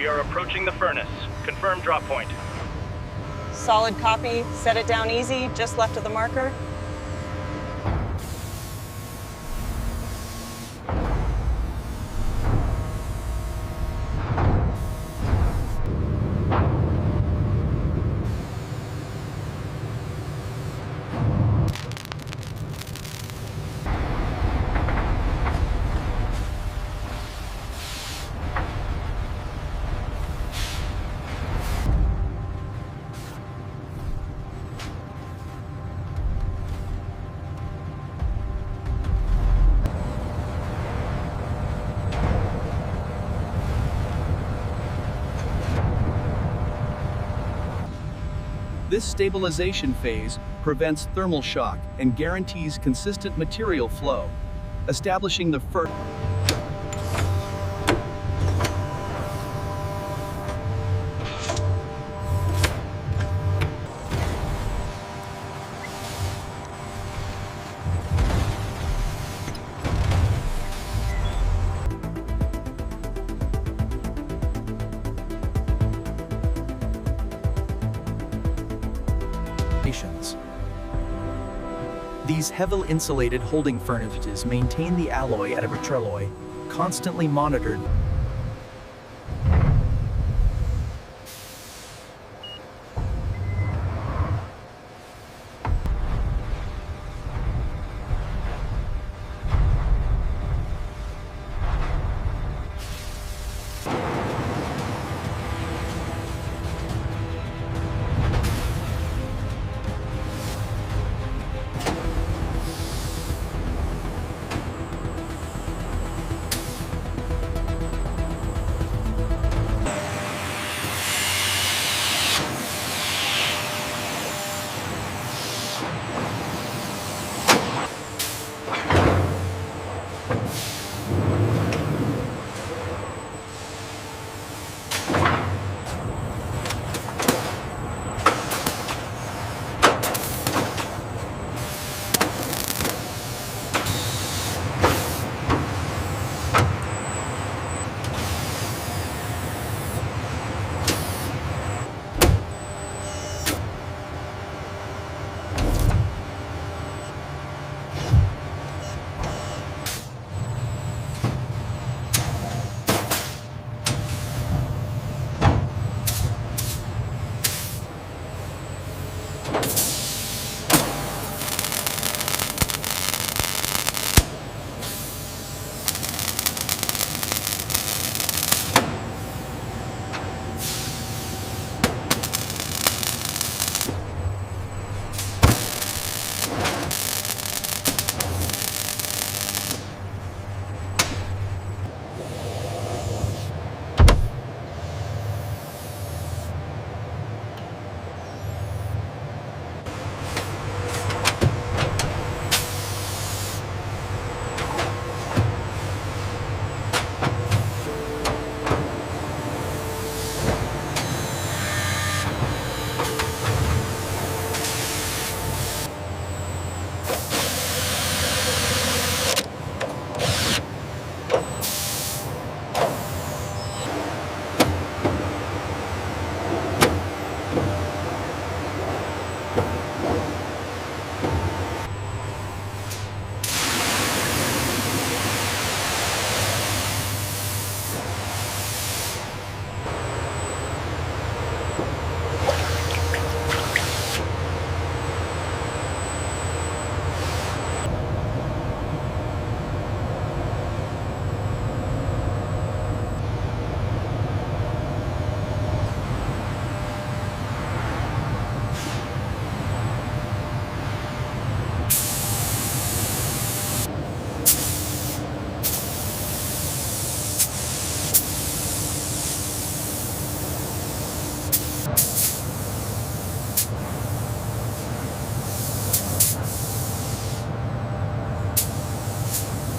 We are approaching the furnace. Confirm drop point. Solid copy. Set it down easy, just left of the marker. This stabilization phase prevents thermal shock and guarantees consistent material flow, establishing the first. These heavily insulated holding furnaces maintain the alloy at a petrolloy, constantly monitored.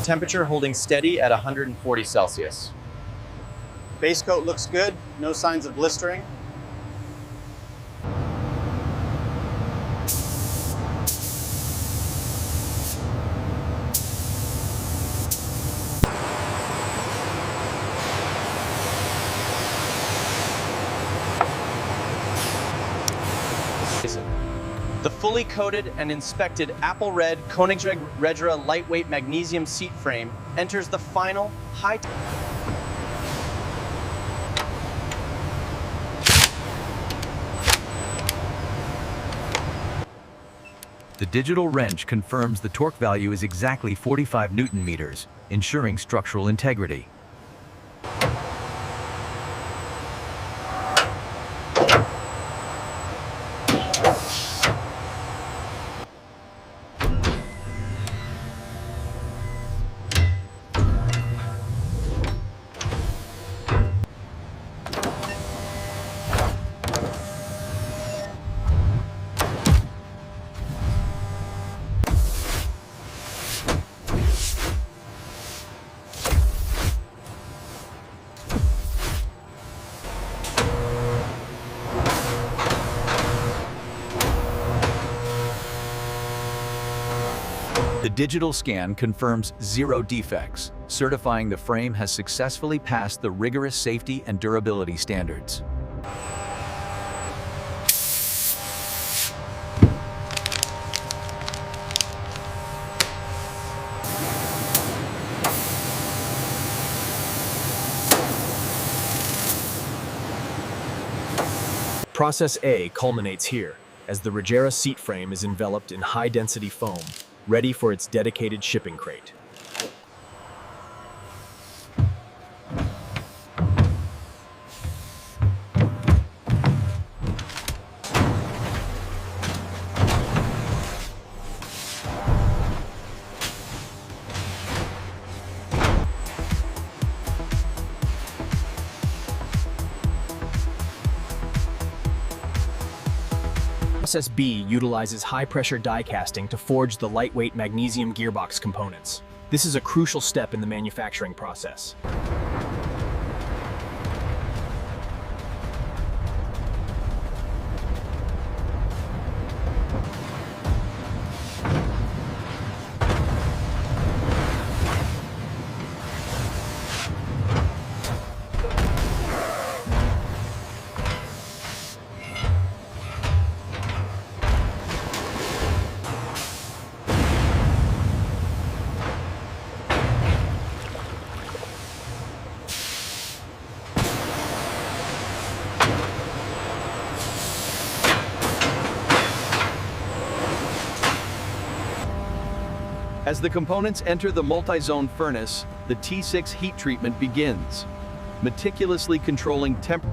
Temperature holding steady at 140 Celsius. Base coat looks good, no signs of blistering. The fully coated and inspected Apple Red Koenigsegg Regera lightweight magnesium seat frame enters the final high. The digital wrench confirms the torque value is exactly 45 Newton meters, ensuring structural integrity. The digital scan confirms 0 defects, certifying the frame has successfully passed the rigorous safety and durability standards. Process A culminates here, as the Regera seat frame is enveloped in high-density foam, ready for its dedicated shipping crate. Process B utilizes high-pressure die casting to forge the lightweight magnesium gearbox components. This is a crucial step in the manufacturing process. As the components enter the multi-zone furnace, the T6 heat treatment begins, meticulously controlling temperature.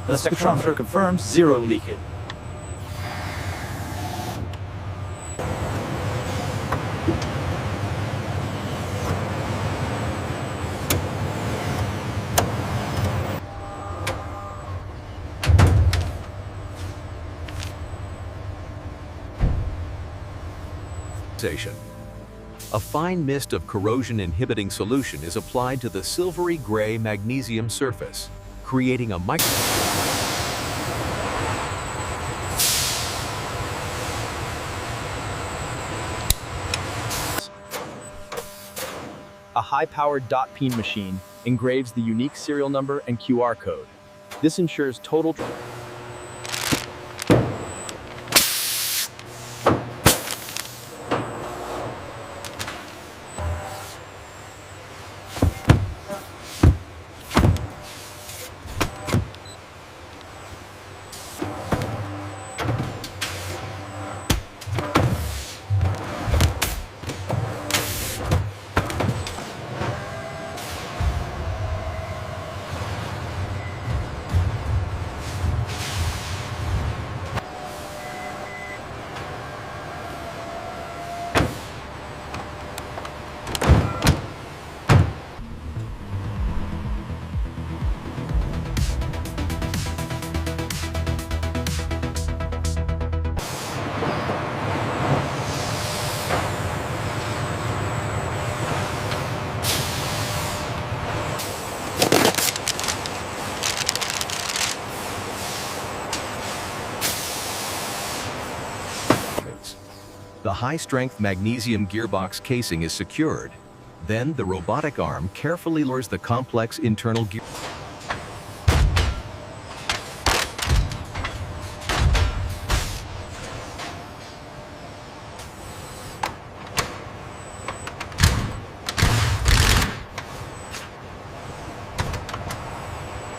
The spectrometer confirms 0 leakage. A fine mist of corrosion-inhibiting solution is applied to the silvery gray magnesium surface, creating a A high-powered dot peen machine engraves the unique serial number and QR code. This ensures total The high-strength magnesium gearbox casing is secured. Then the robotic arm carefully lowers the complex internal gear.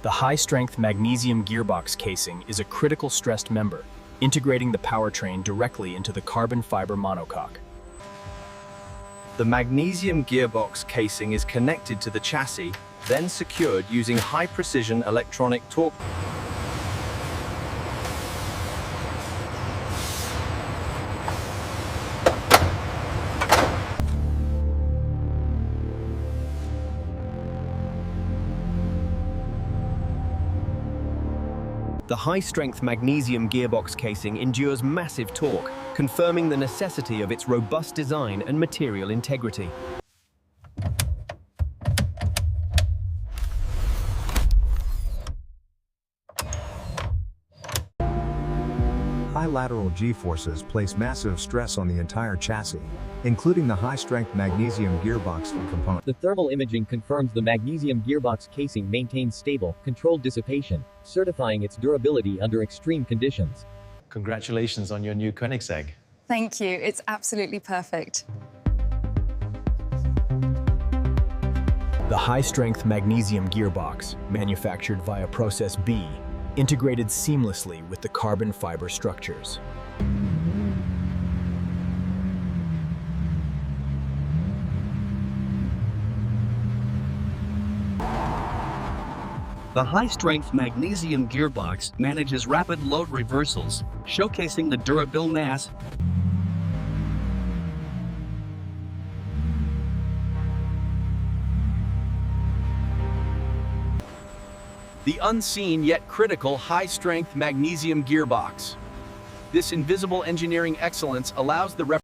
The high-strength magnesium gearbox casing is a critical stressed member, integrating the powertrain directly into the carbon fiber monocoque. The magnesium gearbox casing is connected to the chassis, then secured using high-precision electronic torque. The high-strength magnesium gearbox casing endures massive torque, confirming the necessity of its robust design and material integrity. High lateral G-forces place massive stress on the entire chassis, including the high-strength magnesium gearbox component. The thermal imaging confirms the magnesium gearbox casing maintains stable, controlled dissipation, certifying its durability under extreme conditions. Congratulations on your new Koenigsegg. Thank you. It's absolutely perfect. The high-strength magnesium gearbox, manufactured via Process B, integrated seamlessly with the carbon fiber structures. The high-strength magnesium gearbox manages rapid load reversals, showcasing the durable mass. The unseen yet critical high-strength magnesium gearbox. This invisible engineering excellence allows the